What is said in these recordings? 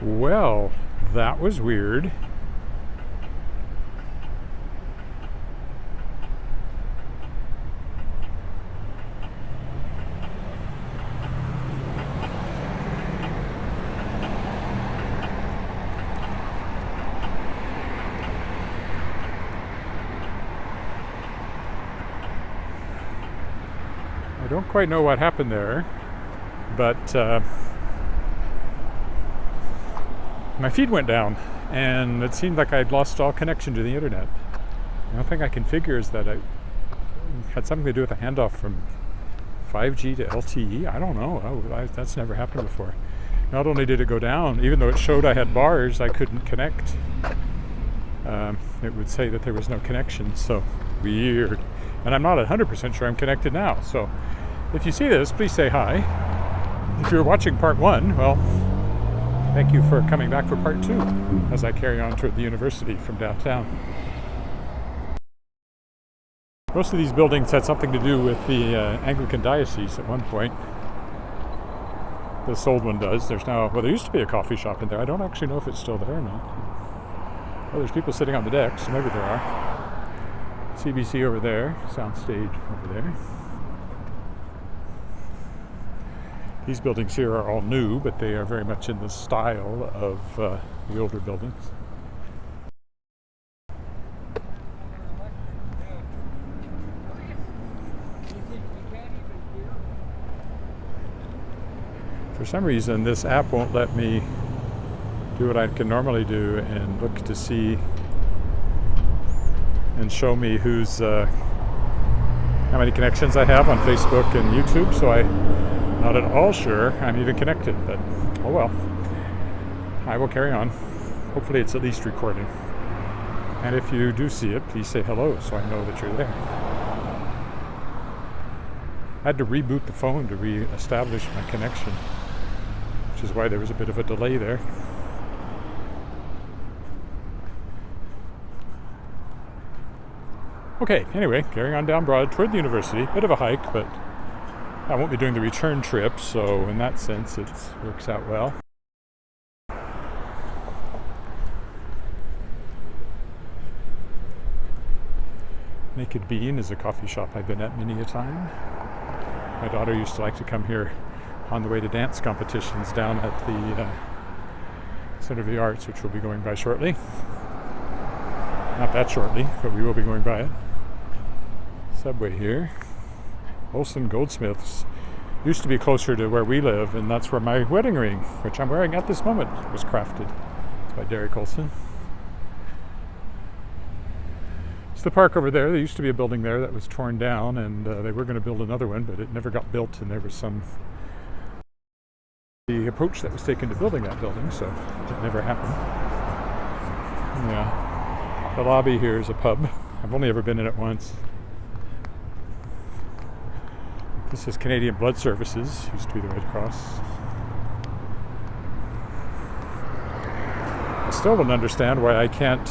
Well, that was weird. I don't quite know what happened there, but my feed went down and it seemed like I'd lost all connection to the internet. The only thing I can figure is that I had something to do with a handoff from 5G to LTE. I don't know. That's never happened before. Not only did it go down, even though it showed I had bars, I couldn't connect. It would say that there was no connection, so weird. And I'm not 100% sure I'm connected now. So if you see this, please say hi. If you're watching part 1, well, thank you for coming back for part 2 as I carry on toward the university from downtown. Most of these buildings had something to do with the Anglican diocese at one point. This old one does. There's now, well, there used to be a coffee shop in there. I don't actually know if it's still there or not. Oh, there's people sitting on the decks. Maybe there are. CBC over there, soundstage over there. These buildings here are all new, but they are very much in the style of the older buildings. For some reason, this app won't let me do what I can normally do and look to see and show me how many connections I have on Facebook and YouTube, so I'm not at all sure I'm even connected, but oh well. I will carry on. Hopefully it's at least recording. And if you do see it, please say hello so I know that you're there. I had to reboot the phone to re-establish my connection, which is why there was a bit of a delay there. Okay, anyway, carrying on down Broad toward the university. Bit of a hike, but I won't be doing the return trip, so in that sense it works out well. Naked Bean is a coffee shop I've been at many a time. My daughter used to like to come here on the way to dance competitions down at the Center of the Arts, which we'll be going by shortly. Not that shortly, but we will be going by it. Subway here. Olson Goldsmiths used to be closer to where we live, and that's where my wedding ring, which I'm wearing at this moment, was crafted. It's by Derek Olson. It's the park over there. There used to be a building there that was torn down, and they were going to build another one, but it never got built, and there was the approach that was taken to building that building, so it never happened. Yeah. The lobby here is a pub. I've only ever been in it once. This is Canadian Blood Services, used to be the Red Cross. I still don't understand why I can't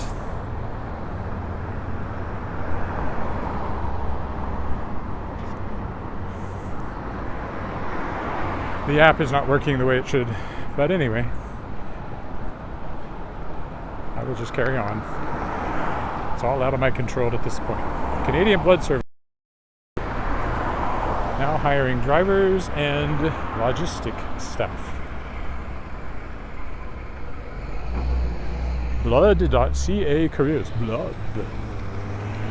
the app is not working the way it should, but anyway, I will just carry on. It's all out of my control at this point. Canadian Blood Service now hiring drivers and logistic staff. Blood.ca careers. Blood.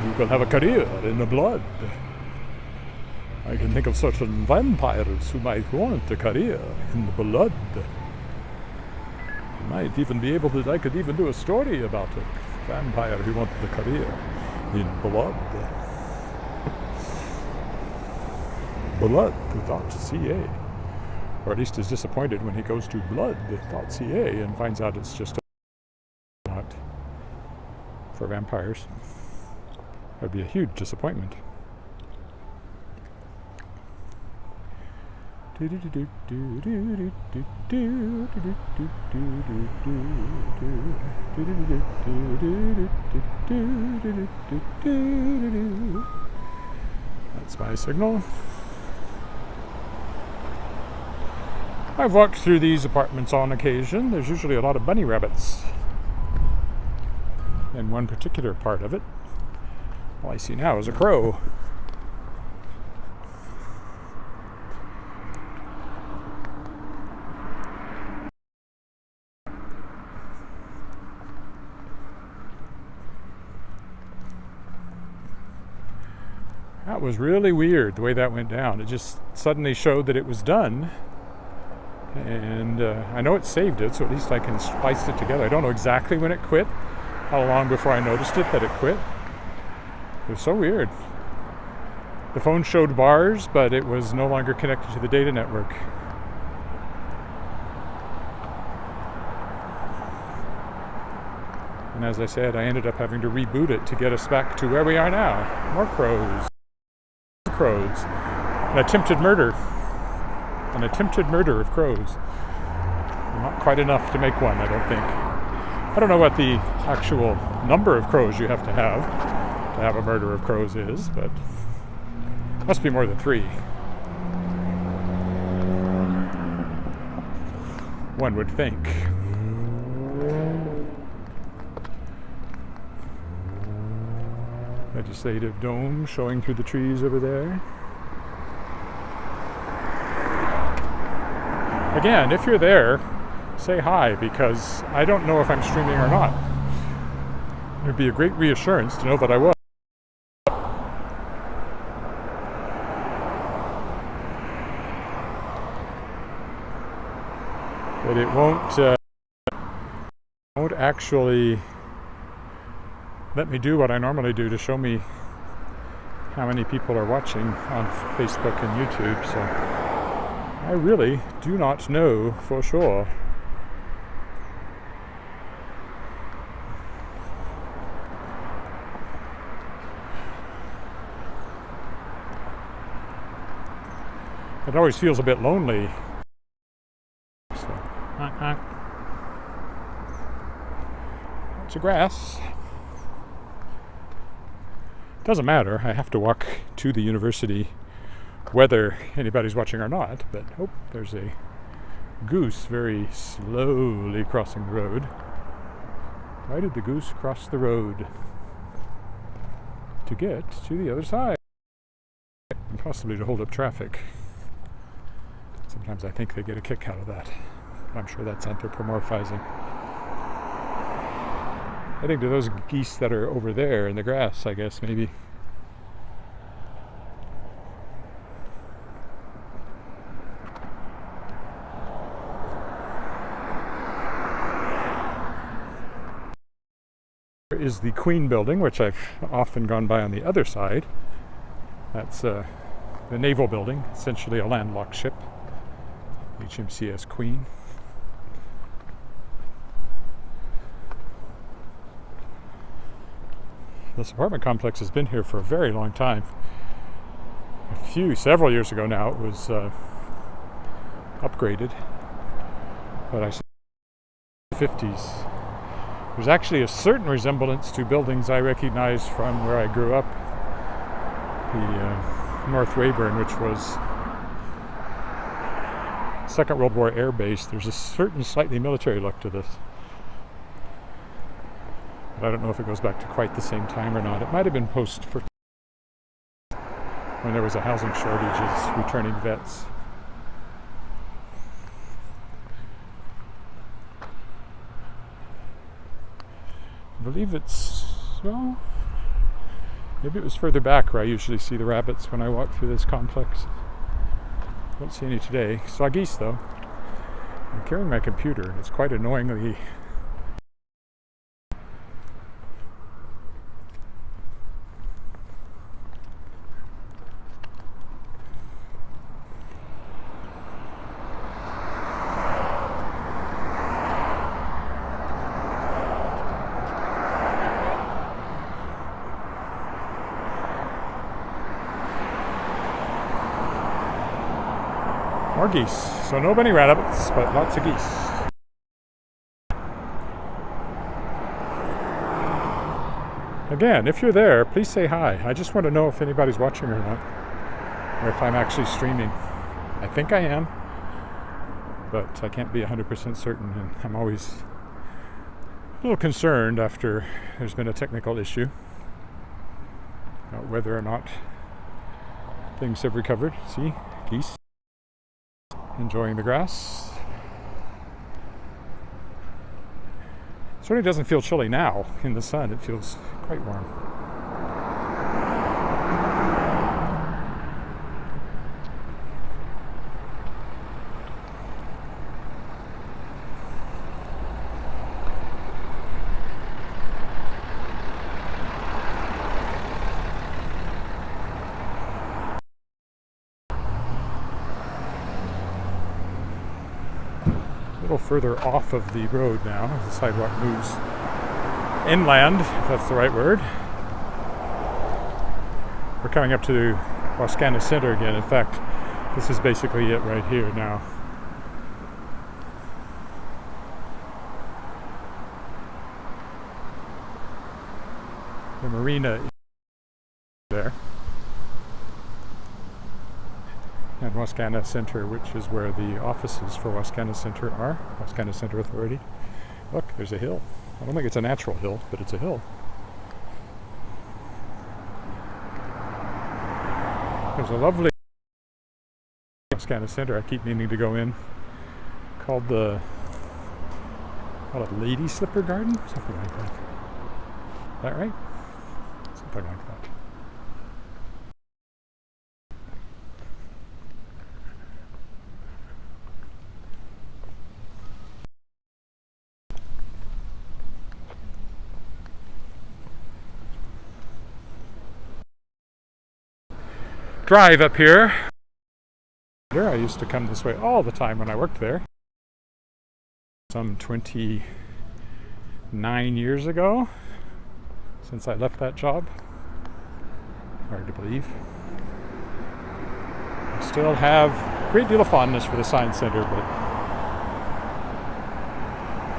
You can have a career in the blood. I can think of certain vampires who might want a career in the blood. Might even be able to, I could even do a story about a vampire who wanted a career in blood. Blood.ca. Or at least is disappointed when he goes to blood.ca and finds out it's just not for vampires. That would be a huge disappointment. That's my signal. I've walked through these apartments on occasion. There's usually a lot of bunny rabbits in one particular part of it. All I see now is a crow. That was really weird the way that went down. It just suddenly showed that it was done. And I know it saved it, so at least I can splice it together. I don't know exactly when it quit, how long before I noticed it that it quit. It was so weird. The phone showed bars, but it was no longer connected to the data network. And as I said, I ended up having to reboot it to get us back to where we are now. More crows. Crows. An attempted murder of crows. Not quite enough to make one, I don't think. I don't know what the actual number of crows you have to have a murder of crows is, but it must be more than 3. One would think. Legislative dome showing through the trees over there. Again, if you're there, say hi, because I don't know if I'm streaming or not. It would be a great reassurance to know that I was. But it won't actually let me do what I normally do to show me how many people are watching on Facebook and YouTube, so I really do not know for sure. It always feels a bit lonely. So, lots of grass. Doesn't matter, I have to walk to the university whether anybody's watching or not, but there's a goose very slowly crossing the road. Why did the goose cross the road? To get to the other side. And possibly to hold up traffic. Sometimes I think they get a kick out of that. I'm sure that's anthropomorphizing. Heading to those geese that are over there in the grass, I guess, maybe. There is the Queen building, which I've often gone by on the other side. That's the naval building, essentially a landlocked ship. HMCS Queen. This apartment complex has been here for a very long time. Several years ago now, it was upgraded. But I see the 50s. There's actually a certain resemblance to buildings I recognize from where I grew up. The North Weyburn, which was Second World War Air Base. There's a certain slightly military look to this. But I don't know if it goes back to quite the same time or not. It might have been post for when there was a housing shortage of returning vets. I believe maybe it was further back where I usually see the rabbits when I walk through this complex. Don't see any today. Saw geese though. I'm carrying my computer. It's quite annoyingly more geese. So no bunny rabbits, but lots of geese. Again, if you're there, please say hi. I just want to know if anybody's watching or not, or if I'm actually streaming. I think I am. but I can't be 100% certain, and I'm always a little concerned after there's been a technical issue about whether or not things have recovered. See, geese enjoying the grass. It certainly doesn't feel chilly now in the sun. It feels quite warm. A little further off of the road now as the sidewalk moves inland, if that's the right word. We're coming up to Wascana Center again. In fact, this is basically it right here now. The marina is there. And Wascana Center, which is where the offices for Wascana Center are, Wascana Center Authority. Look, there's a hill. I don't think it's a natural hill, but it's a hill. There's a lovely Wascana Center I keep meaning to go in, called the Lady Slipper Garden? Something like that. Is that right? Something like that. Drive up here. I used to come this way all the time when I worked there. Some 29 years ago, since I left that job. Hard to believe. I still have a great deal of fondness for the Science Center, but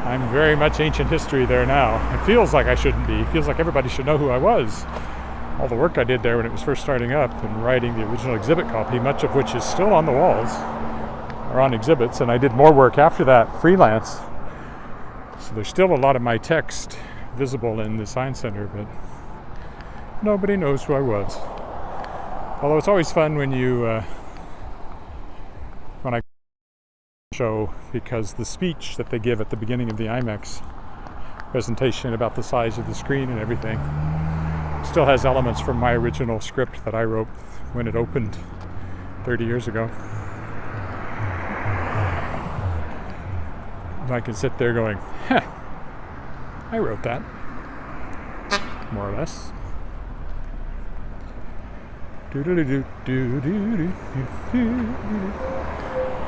I'm very much ancient history there now. It feels like I shouldn't be. It feels like everybody should know who I was. All the work I did there when it was first starting up and writing the original exhibit copy, much of which is still on the walls or on exhibits, and I did more work after that, freelance. So there's still a lot of my text visible in the Science Center, but nobody knows who I was. Although it's always fun when I show, because the speech that they give at the beginning of the IMAX presentation about the size of the screen and everything still has elements from my original script that I wrote when it opened 30 years ago. And I can sit there going, I wrote that, more or less.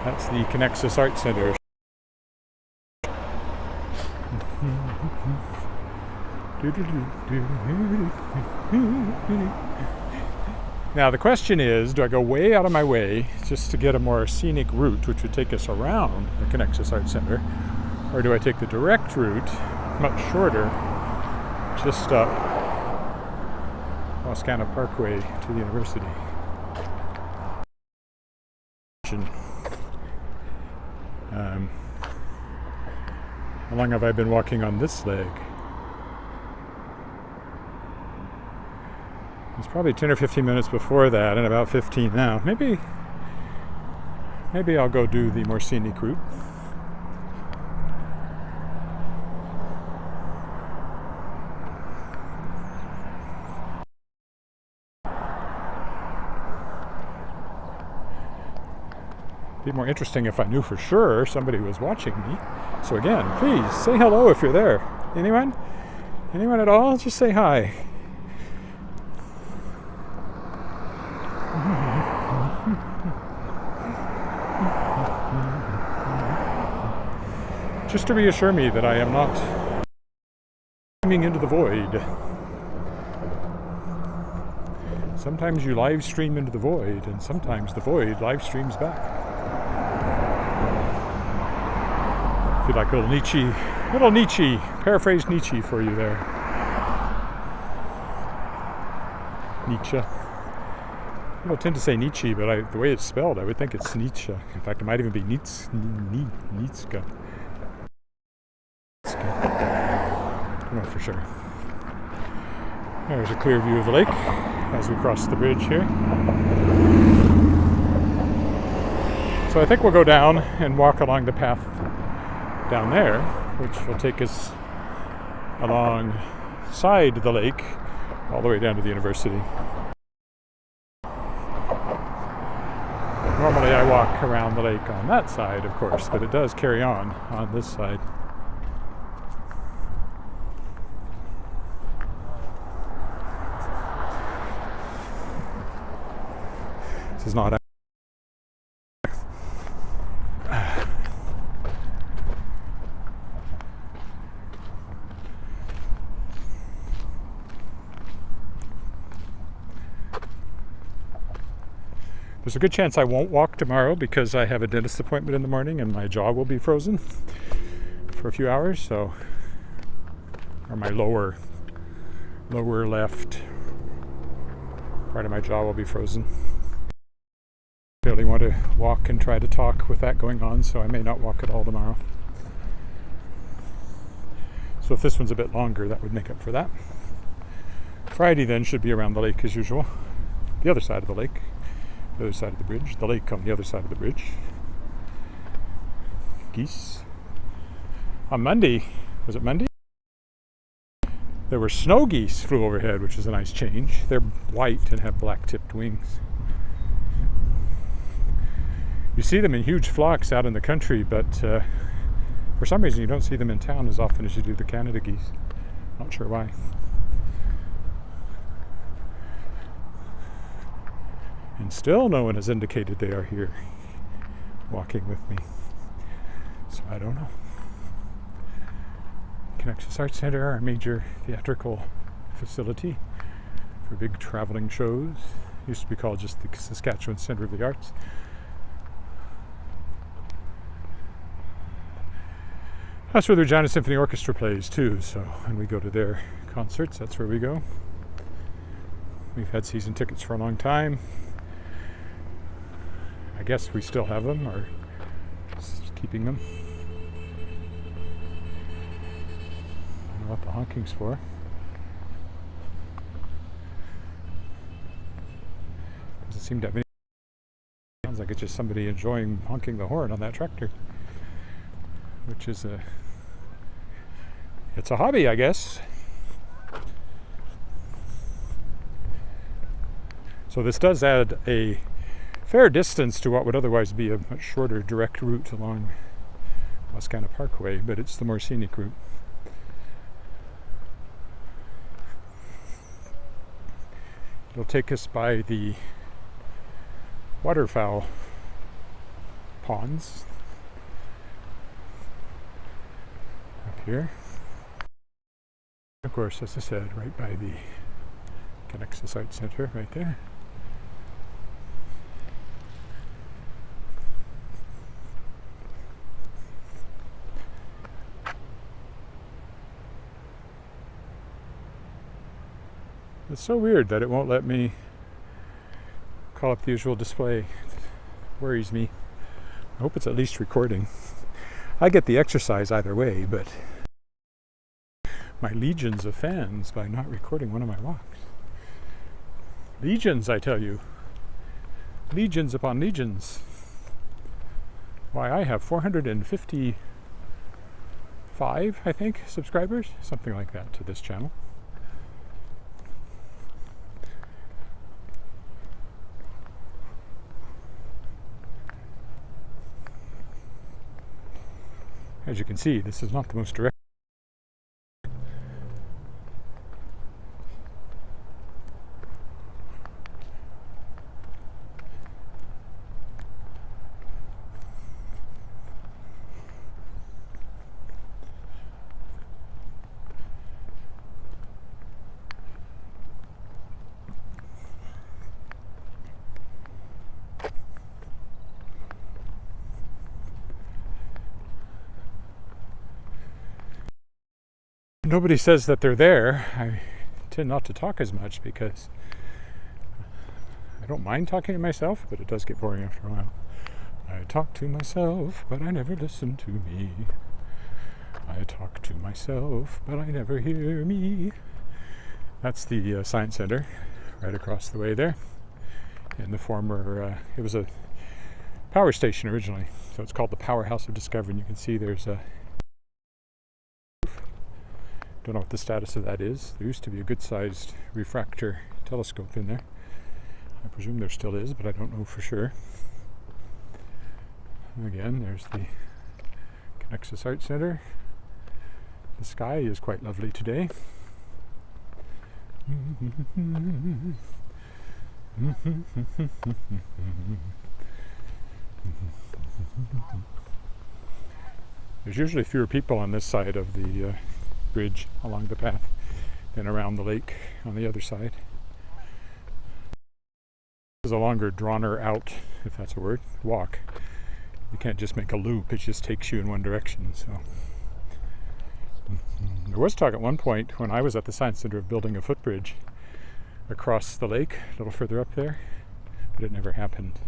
That's the Connexus Art Center. Now the question is, do I go way out of my way just to get a more scenic route which would take us around the Connexus Art Center, or do I take the direct route, much shorter, just up Wascana Parkway to the university? How long have I been walking on this leg? It's probably 10 or 15 minutes before that, and about 15 now. Maybe I'll go do the more scenic route. It'd be more interesting if I knew for sure somebody was watching me. So again, please say hello if you're there. Anyone? Anyone at all? Just say hi. Just to reassure me that I am not streaming into the void. Sometimes you live stream into the void, and sometimes the void live streams back. I feel like little Nietzsche, paraphrase Nietzsche for you there. Nietzsche. People tend to say Nietzsche, but the way it's spelled, I would think it's Nietzsche. In fact, it might even be Nietzsche. I don't know for sure. There's a clear view of the lake as we cross the bridge here. So I think we'll go down and walk along the path down there, which will take us alongside the lake all the way down to the university. Normally I walk around the lake on that side, of course, but it does carry on this side. This is not There's a good chance I won't walk tomorrow because I have a dentist appointment in the morning and my jaw will be frozen for a few hours, or my lower left part of my jaw will be frozen. I really want to walk and try to talk with that going on, so I may not walk at all tomorrow. So if this one's a bit longer, that would make up for that. Friday then should be around the lake as usual. The other side of the lake. The other side of the bridge. The lake on the other side of the bridge. Geese. On Monday, was it Monday? There were snow geese flew overhead, which is a nice change. They're white and have black tipped wings. You see them in huge flocks out in the country, but for some reason you don't see them in town as often as you do the Canada geese. Not sure why. And still no one has indicated they are here walking with me. So I don't know. Connexus Arts Centre, our major theatrical facility for big traveling shows. Used to be called just the Saskatchewan Centre of the Arts. That's where the Regina Symphony Orchestra plays too, so when we go to their concerts, that's where we go. We've had season tickets for a long time. I guess we still have them, or just keeping them. I don't know what the honking's for. Doesn't seem to have any. Sounds like it's just somebody enjoying honking the horn on that tractor, which is it's a hobby, I guess. So this does add a fair distance to what would otherwise be a much shorter direct route along Wascana Parkway, but it's the more scenic route. It'll take us by the waterfowl ponds up here. Of course, as I said, right by the Connexus Arts Centre, right there. It's so weird that it won't let me call up the usual display. It worries me. I hope it's at least recording. I get the exercise either way, but my legions of fans by not recording one of my walks. Legions, I tell you. Legions upon legions. Why, I have 455, I think, subscribers, something like that, to this channel. As you can see, this is not the most direct. Nobody says that they're there. I tend not to talk as much because I don't mind talking to myself, but it does get boring after a while. I talk to myself, but I never listen to me. I talk to myself, but I never hear me. That's the Science Center right across the way there. In the former, it was a power station originally, so it's called the Powerhouse of Discovery. And you can see there's a don't know what the status of that is. There used to be a good-sized refractor telescope in there. I presume there still is, but I don't know for sure. And again, there's the Connexus Art Center. The sky is quite lovely today. There's usually fewer people on this side of the bridge along the path than around the lake on the other side. It's a longer, drawn-er out, if that's a word, walk. You can't just make a loop, it just takes you in one direction. So there was talk at one point when I was at the Science Center of building a footbridge across the lake, a little further up there, but it never happened.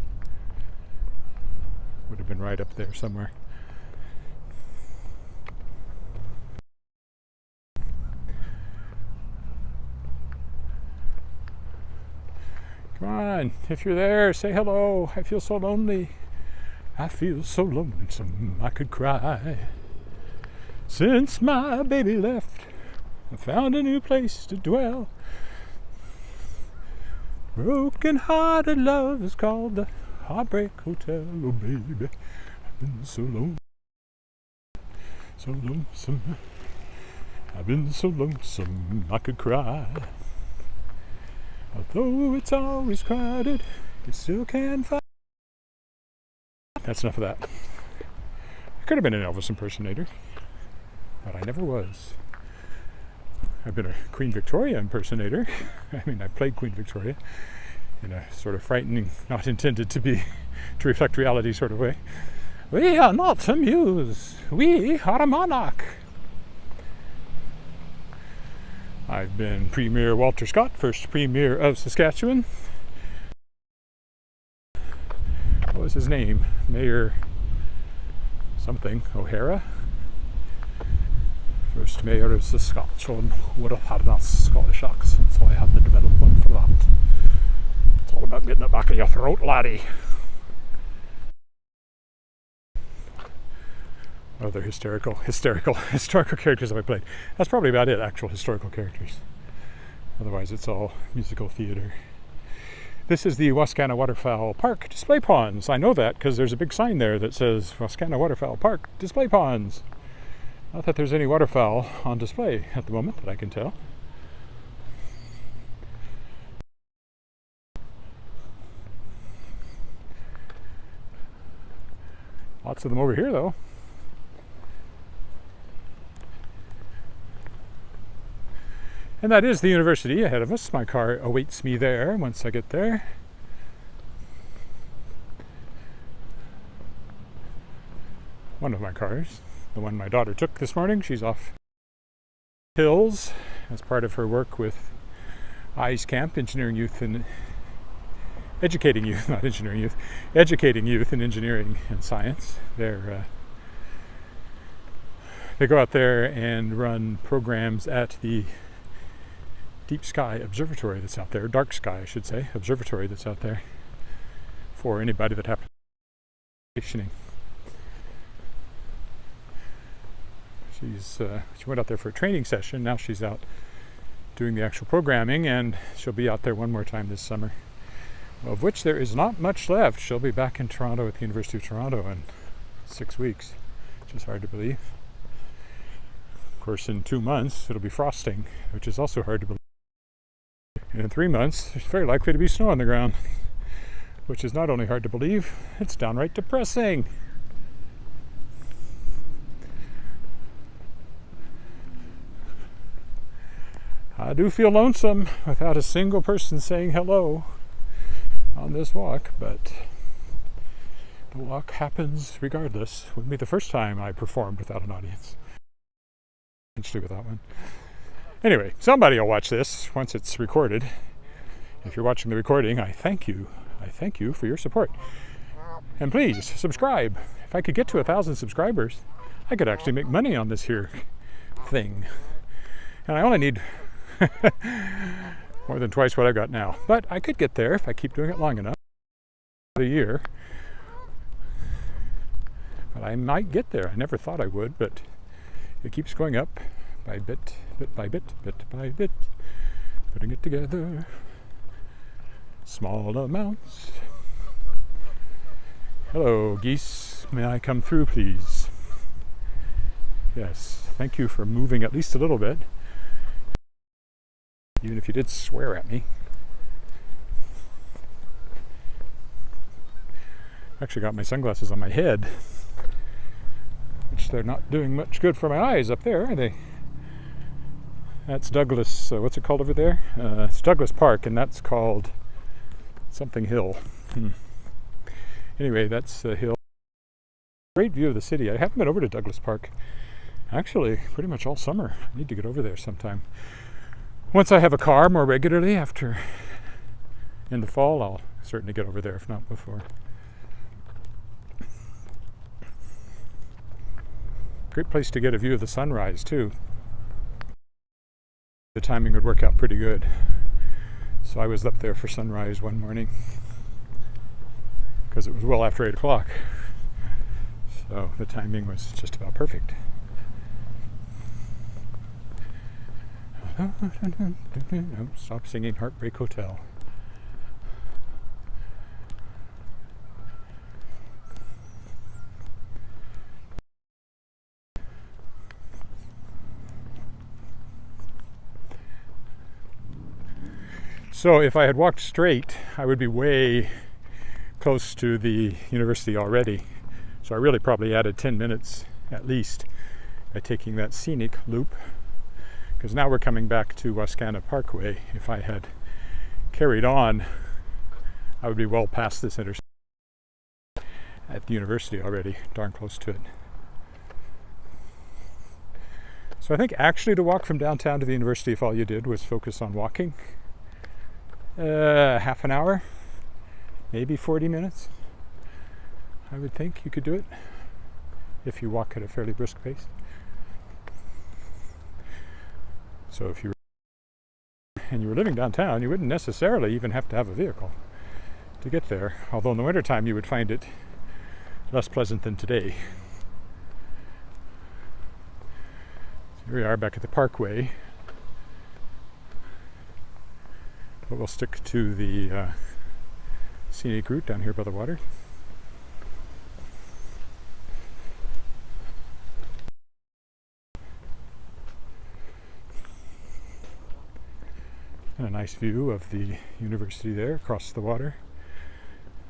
Would have been right up there somewhere. Come on, if you're there, say hello. I feel so lonely. I feel so lonesome I could cry. Since my baby left, I found a new place to dwell. Broken-hearted love is called the Heartbreak Hotel. Oh, baby, I've been so lonesome. So lonesome. I've been so lonesome I could cry. Although it's always crowded, you still can't find. That's enough of that. I could have been an Elvis impersonator, but I never was. I've been a Queen Victoria impersonator. I mean, I played Queen Victoria in a sort of frightening, not intended to reflect reality sort of way. We are not a muse. We are a monarch. I've been Premier Walter Scott, first Premier of Saskatchewan. What was his name? Mayor something, O'Hara? First Mayor of Saskatchewan would have had a nice Scottish accent, so I had to develop one for that. It's all about getting it back in your throat, laddie. Other historical characters have I played. That's probably about it, actual historical characters. Otherwise it's all musical theater. This is the Wascana Waterfowl Park display ponds. I know that because there's a big sign there that says Wascana Waterfowl Park display ponds. Not that there's any waterfowl on display at the moment that I can tell. Lots of them over here though. And that is the university ahead of us. My car awaits me there once I get there. One of my cars, the one my daughter took this morning. She's off hills as part of her work with EYES Camp, engineering youth and educating youth, not engineering youth, educating youth in engineering and science. They go out there and run programs at the Deep Sky Observatory that's out there, Dark Sky I should say, observatory that's out there for anybody that happens to be vacationing. She went out there for a training session, now she's out doing the actual programming, and she'll be out there one more time this summer, of which there is not much left. She'll be back in Toronto at the University of Toronto in 6 weeks, which is hard to believe. Of course, in 2 months it'll be frosting, which is also hard to believe. And in 3 months, there's very likely to be snow on the ground, which is not only hard to believe, it's downright depressing. I do feel lonesome without a single person saying hello on this walk, but the walk happens regardless. Wouldn't be the first time I performed without an audience. Actually, without one. Anyway, somebody will watch this once it's recorded. If you're watching the recording, I thank you. I thank you for your support. And please subscribe. If I could get to 1,000 subscribers, I could actually make money on this here thing. And I only need more than twice what I've got now. But I could get there if I keep doing it long enough. A year. But I might get there. I never thought I would, but it keeps going up by bit by bit by bit. Putting it together. Small amounts. Hello, geese. May I come through, please? Yes, thank you for moving at least a little bit. Even if you did swear at me. I actually got my sunglasses on my head, which they're not doing much good for my eyes up there, are they? That's Douglas, what's it called over there? It's Douglas Park, and that's called something Hill. Anyway, that's the hill. Great view of the city. I haven't been over to Douglas Park actually pretty much all summer. I need to get over there sometime. Once I have a car more regularly after in the fall, I'll certainly get over there, if not before. Great place to get a view of the sunrise too. The timing would work out pretty good. So I was up there for sunrise one morning because it was well after 8 o'clock. So the timing was just about perfect. Oh, stop singing Heartbreak Hotel. So if I had walked straight, I would be way close to the university already. So I really probably added 10 minutes at least by taking that scenic loop. Because now we're coming back to Wascana Parkway. If I had carried on, I would be well past this intersection at the university already, darn close to it. So I think actually to walk from downtown to the university, if all you did was focus on walking, half an hour, maybe 40 minutes, I would think you could do it if you walk at a fairly brisk pace. So if you were living downtown, you wouldn't necessarily even have to have a vehicle to get there, although in the wintertime you would find it less pleasant than today. So here we are back at the Parkway. But we'll stick to the scenic route down here by the water. And a nice view of the university there across the water.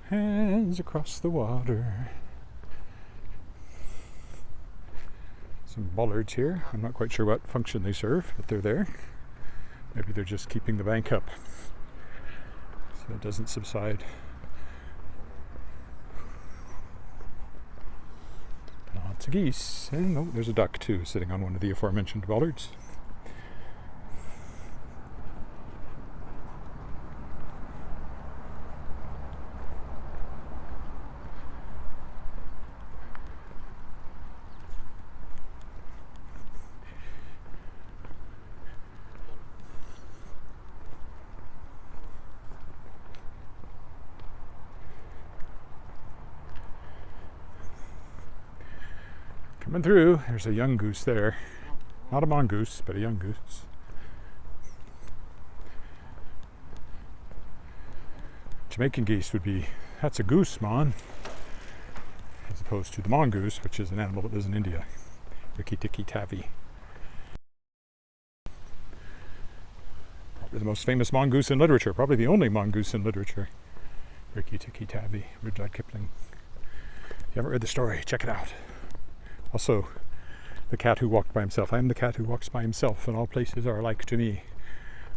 Hands across the water. Some bollards here. I'm not quite sure what function they serve, but they're there. Maybe they're just keeping the bank up so it doesn't subside. Lots of geese. And oh, there's a duck too sitting on one of the aforementioned bollards. Coming through, there's a young goose there. Not a mongoose, but a young goose. Jamaican geese would be, that's a goose, mon, as opposed to the mongoose, which is an animal that lives in India. Rikki-tikki tavi. Probably the most famous mongoose in literature, probably the only mongoose in literature. Rikki-tikki tavi, Rudyard Kipling. If you haven't read the story, check it out. Also, the cat who walked by himself. I am the cat who walks by himself, and all places are alike to me.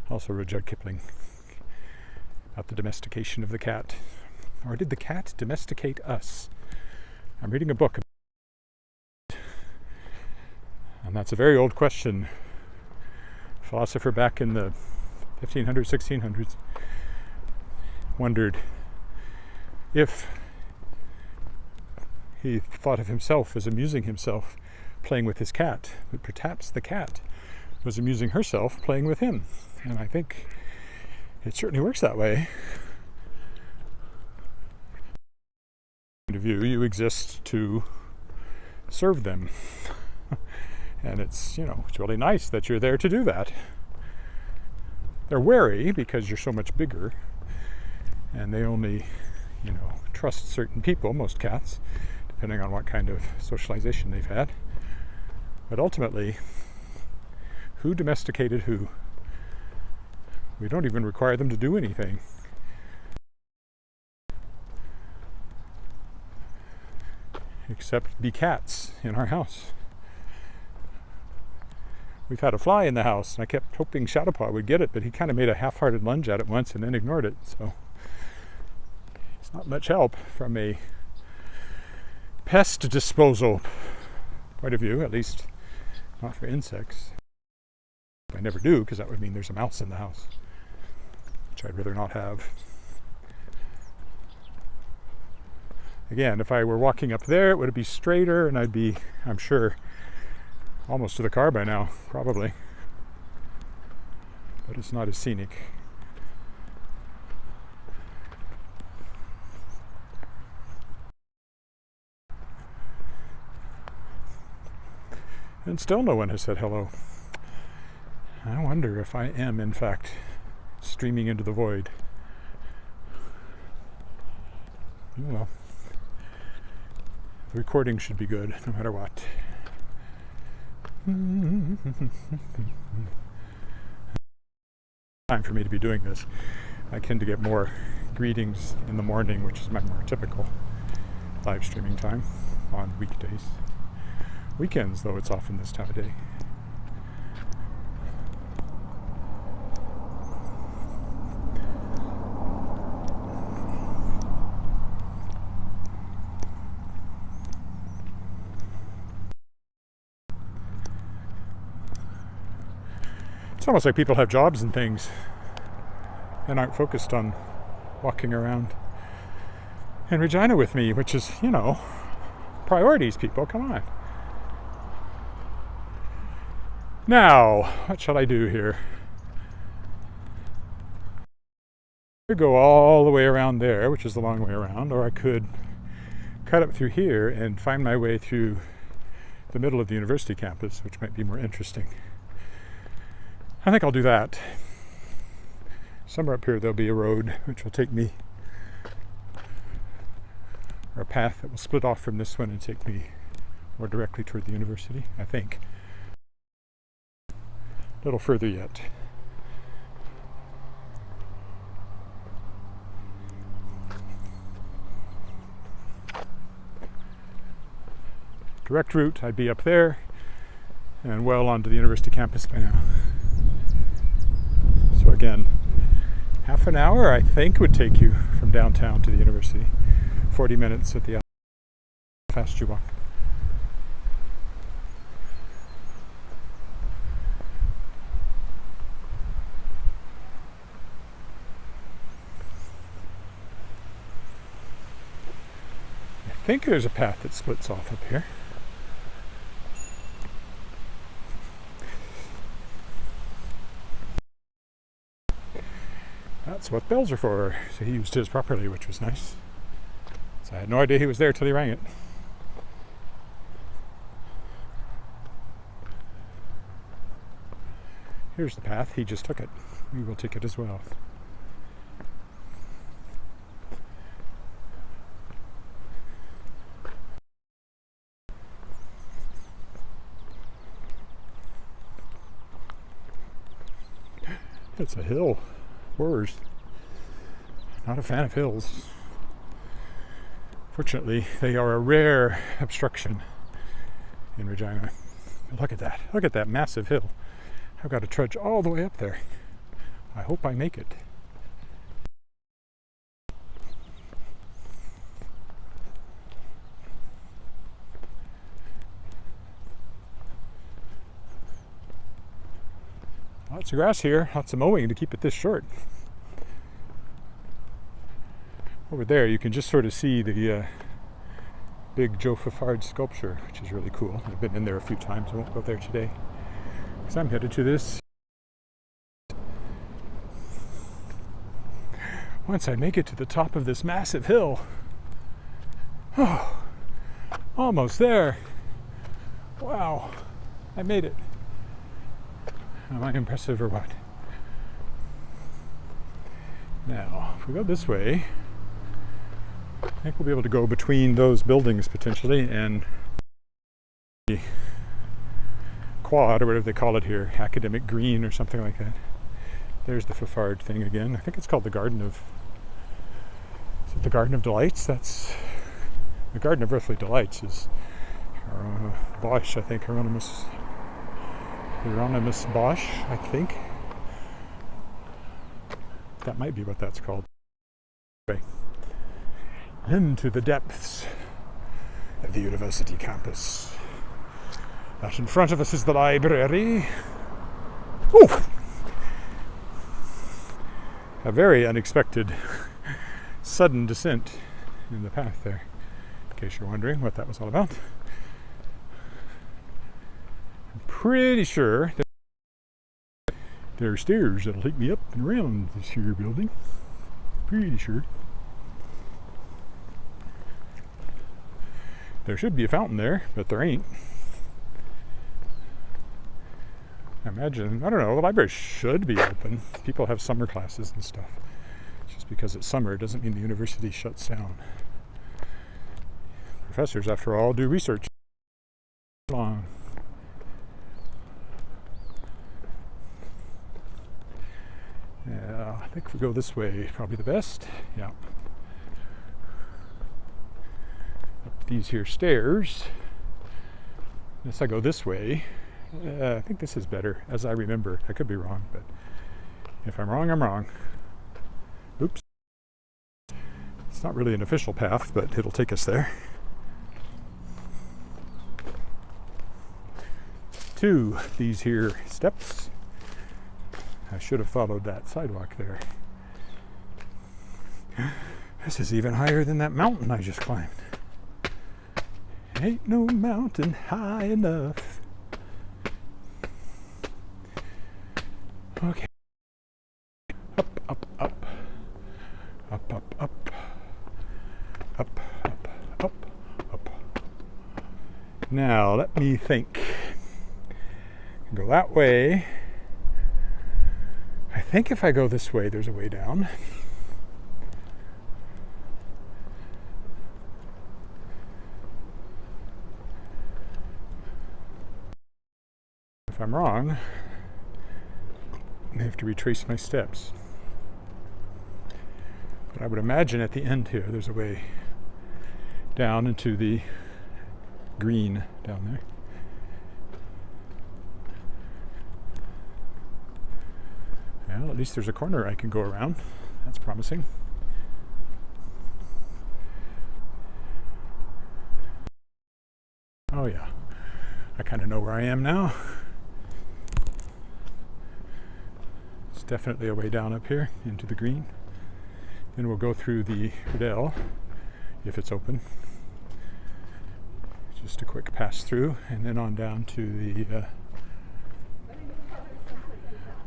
Also Rudyard Kipling. About the domestication of the cat. Or did the cat domesticate us? I'm reading a book. And that's a very old question. A philosopher back in the 1500s, 1600s wondered if he thought of himself as amusing himself playing with his cat, but perhaps the cat was amusing herself playing with him. And I think it certainly works that way. Point of view, you exist to serve them. And it's really nice that you're there to do that. They're wary because you're so much bigger, and they only, trust certain people, most cats, depending on what kind of socialization they've had. But ultimately, who domesticated who? We don't even require them to do anything. Except be cats in our house. We've had a fly in the house, and I kept hoping Shadowpaw would get it, but he kind of made a half-hearted lunge at it once and then ignored it. So it's not much help from a pest disposal point of view, at least not for insects. I never do, because that would mean there's a mouse in the house, which I'd rather not have. Again, if I were walking up there, it would be straighter, and I'd be, I'm sure, almost to the car by now, probably. But it's not as scenic. And still no one has said hello. I wonder if I am, in fact, streaming into the void. Oh well. The recording should be good, no matter what. Time for me to be doing this. I tend to get more greetings in the morning, which is my more typical live streaming time on weekdays. Weekends, though, it's often this time of day. It's almost like people have jobs and things and aren't focused on walking around in Regina with me, which is, priorities, people, come on. Now, what shall I do here? I could go all the way around there, which is the long way around, or I could cut up through here and find my way through the middle of the university campus, which might be more interesting. I think I'll do that. Somewhere up here there'll be a road which will take me, or a path that will split off from this one and take me more directly toward the university, I think. A little further yet. Direct route, I'd be up there and well onto the university campus by now. So again, half an hour I think would take you from downtown to the university. 40 minutes at the fast you walk. I think there's a path that splits off up here. That's what bells are for. So he used his properly, which was nice. So I had no idea he was there till he rang it. Here's the path. He just took it. We will take it as well. It's a hill. Worse. Not a fan of hills. Fortunately, they are a rare obstruction in Regina. Look at that. Look at that massive hill. I've got to trudge all the way up there. I hope I make it. Lots of grass here, lots of mowing to keep it this short. over there you can just sort of see the big Joe Fafard sculpture, which is really cool. I've been in there a few times. I won't go there today because I'm headed to this. Once I make it to the top of this massive hill, oh, almost there. Wow, I made it. Am I impressive or what? Now, if we go this way, I think we'll be able to go between those buildings potentially and the quad, or whatever they call it here, Academic Green or something like that. There's the Fafard thing again. I think it's called the Garden of... Is it the Garden of Delights? That's... The Garden of Earthly Delights is Bosch, I think. Hieronymus Bosch, I think. That might be what that's called. Okay. Into the depths of the university campus. Out in front of us is the library. Ooh! A very unexpected sudden descent in the path there, in case you're wondering what that was all about. I'm pretty sure that there are stairs that'll take me up and around this here building. Pretty sure. There should be a fountain there, but there ain't. I imagine, I don't know, the library should be open. People have summer classes and stuff. Just because it's summer doesn't mean the university shuts down. Professors, after all, do research. Long. Yeah, I think if we go this way, probably the best. Yeah. Up these here stairs. Unless I go this way. I think this is better, as I remember. I could be wrong, but if I'm wrong, I'm wrong. Oops. It's not really an official path, but it'll take us there. To these here steps. I should have followed that sidewalk there. This is even higher than that mountain I just climbed. Ain't no mountain high enough. Okay. Up, up, up. Up, up, up. Up, up, up, up. Now, let me think. Go that way. I think if I go this way, there's a way down. If I'm wrong, I have to retrace my steps. But I would imagine at the end here, there's a way down into the green down there. Well, at least there's a corner I can go around. That's promising. Oh yeah, I kind of know where I am now. It's definitely a way down up here into the green. Then we'll go through the Riddell, if it's open. Just a quick pass through, and then on down to the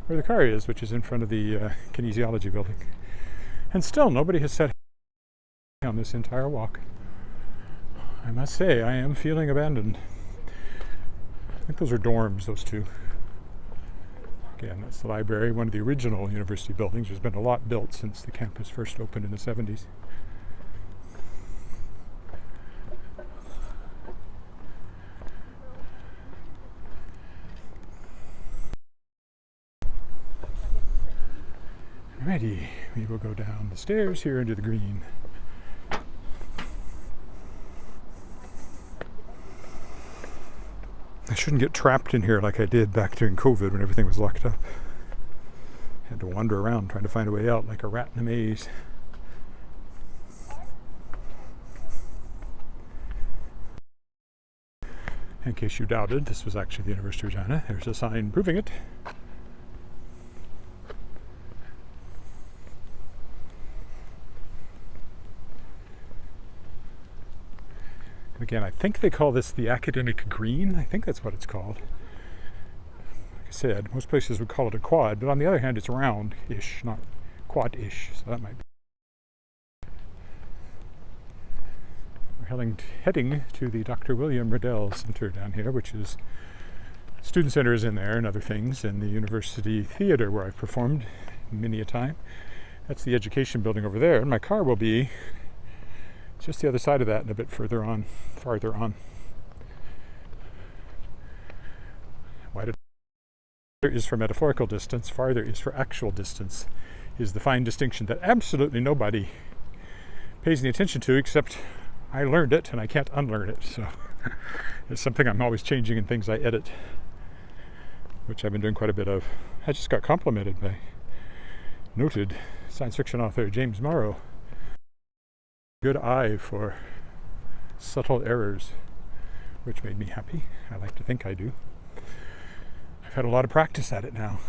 where the car is, which is in front of the kinesiology building. And still nobody has said on this entire walk. I must say, I am feeling abandoned. I think those are dorms, those two. Again, that's the library, one of the original university buildings. There's been a lot built since the campus first opened in the 70s. Alrighty, we will go down the stairs here into the green. I shouldn't get trapped in here like I did back during COVID when everything was locked up. Had to wander around trying to find a way out like a rat in a maze. In case you doubted, this was actually the University of Regina. There's a sign proving it. again, I think they call this the academic green. I think that's what it's called. Like I said, most places would call it a quad, but on the other hand, it's round-ish, not quad-ish, so that might be. We're heading to the Dr. William Riddell Center down here, which is student center is in there and other things, and the university theater where I've performed many a time. That's the education building over there, and my car will be just the other side of that and a bit farther on. Wider is for metaphorical distance, farther is for actual distance, is the fine distinction that absolutely nobody pays any attention to, except I learned it and I can't unlearn it. So it's something I'm always changing in things I edit, which I've been doing quite a bit of. I just got complimented by noted science fiction author James Morrow. Good eye for subtle errors, which made me happy. I like to think I do. I've had a lot of practice at it now.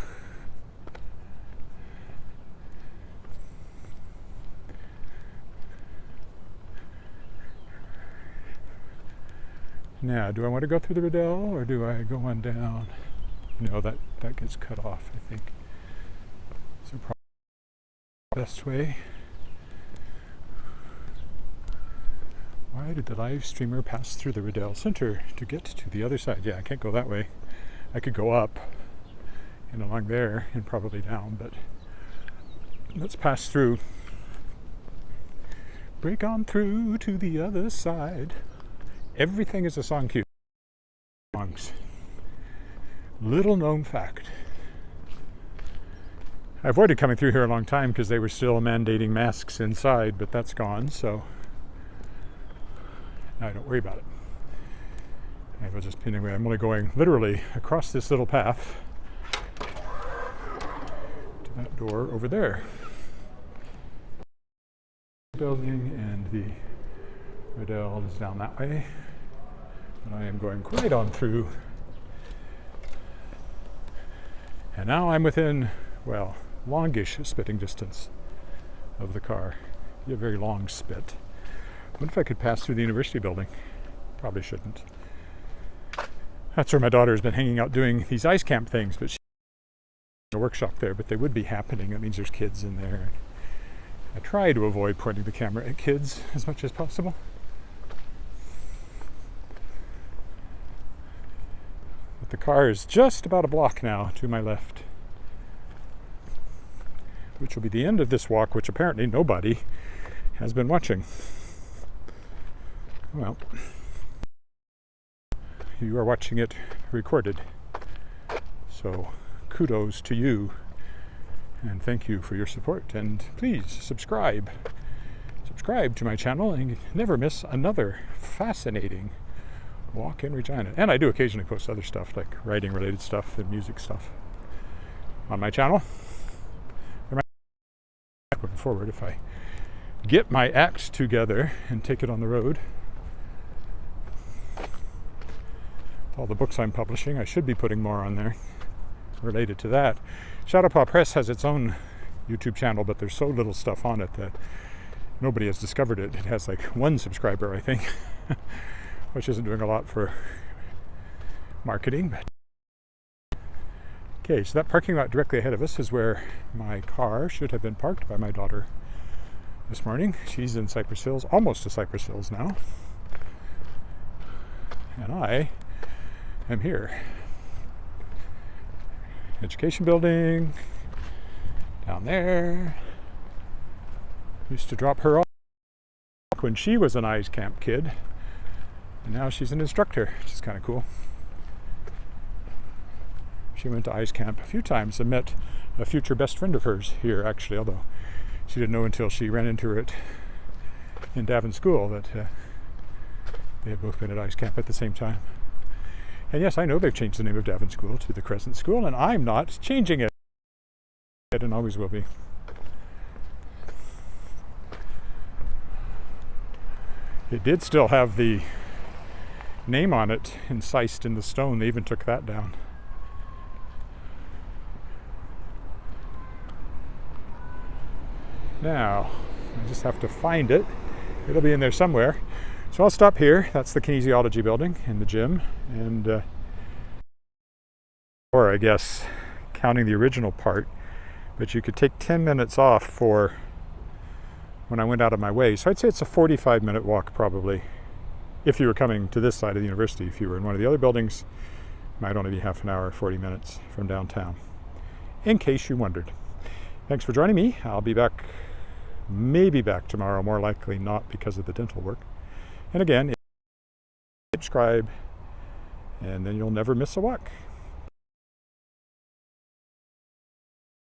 Now, do I want to go through the Riddell or do I go on down? No, that gets cut off, I think. So probably the best way. Why did the live streamer pass through the Riddell Center to get to the other side? Yeah, I can't go that way. I could go up and along there and probably down, but let's pass through. Break on through to the other side. Everything is a song cue. Songs. Little known fact. I avoided coming through here a long time because they were still mandating masks inside, but that's gone, so now don't worry about it. I will just pin away. I'm only going literally across this little path to that door over there. Building, and the Riddell is down that way. And I am going right on through. And now I'm within, well, longish spitting distance of the car. A very long spit. What if I could pass through the university building? Probably shouldn't. That's where my daughter has been hanging out doing these ice camp things, but she's in a workshop there, but they would be happening. That means there's kids in there. I try to avoid pointing the camera at kids as much as possible. But the car is just about a block now to my left, which will be the end of this walk, which apparently nobody has been watching. Well, you are watching it recorded, so kudos to you, and thank you for your support, and please subscribe to my channel and never miss another fascinating walk in Regina. And I do occasionally post other stuff like writing related stuff and music stuff on my channel. Moving forward, if I get my act together and take it on the road, all the books I'm publishing, I should be putting more on there related to that. Shadowpaw Press has its own YouTube channel, but there's so little stuff on it that nobody has discovered it. It has like 1 subscriber, I think, which isn't doing a lot for marketing. But okay, so that parking lot directly ahead of us is where my car should have been parked by my daughter this morning. She's in Cypress Hills, almost to Cypress Hills now. And I am here. Education building, down there. Used to drop her off when she was an ice camp kid, and now she's an instructor, which is kind of cool. She went to ice camp a few times and met a future best friend of hers here, actually, although she didn't know until she ran into her in Davin School that they had both been at ice camp at the same time. And yes, I know they've changed the name of Davin School to the Crescent School, and I'm not changing it. And always will be. It did still have the name on it incised in the stone. They even took that down. Now, I just have to find it. It'll be in there somewhere. So I'll stop here. That's the kinesiology building and the gym, and or I guess counting the original part, but you could take 10 minutes off for when I went out of my way. So I'd say it's a 45-minute walk probably. If you were coming to this side of the university, if you were in one of the other buildings, it might only be half an hour, 40 minutes from downtown, in case you wondered. Thanks for joining me. I'll be back, maybe back tomorrow, more likely not because of the dental work. And again, subscribe, and then you'll never miss a walk.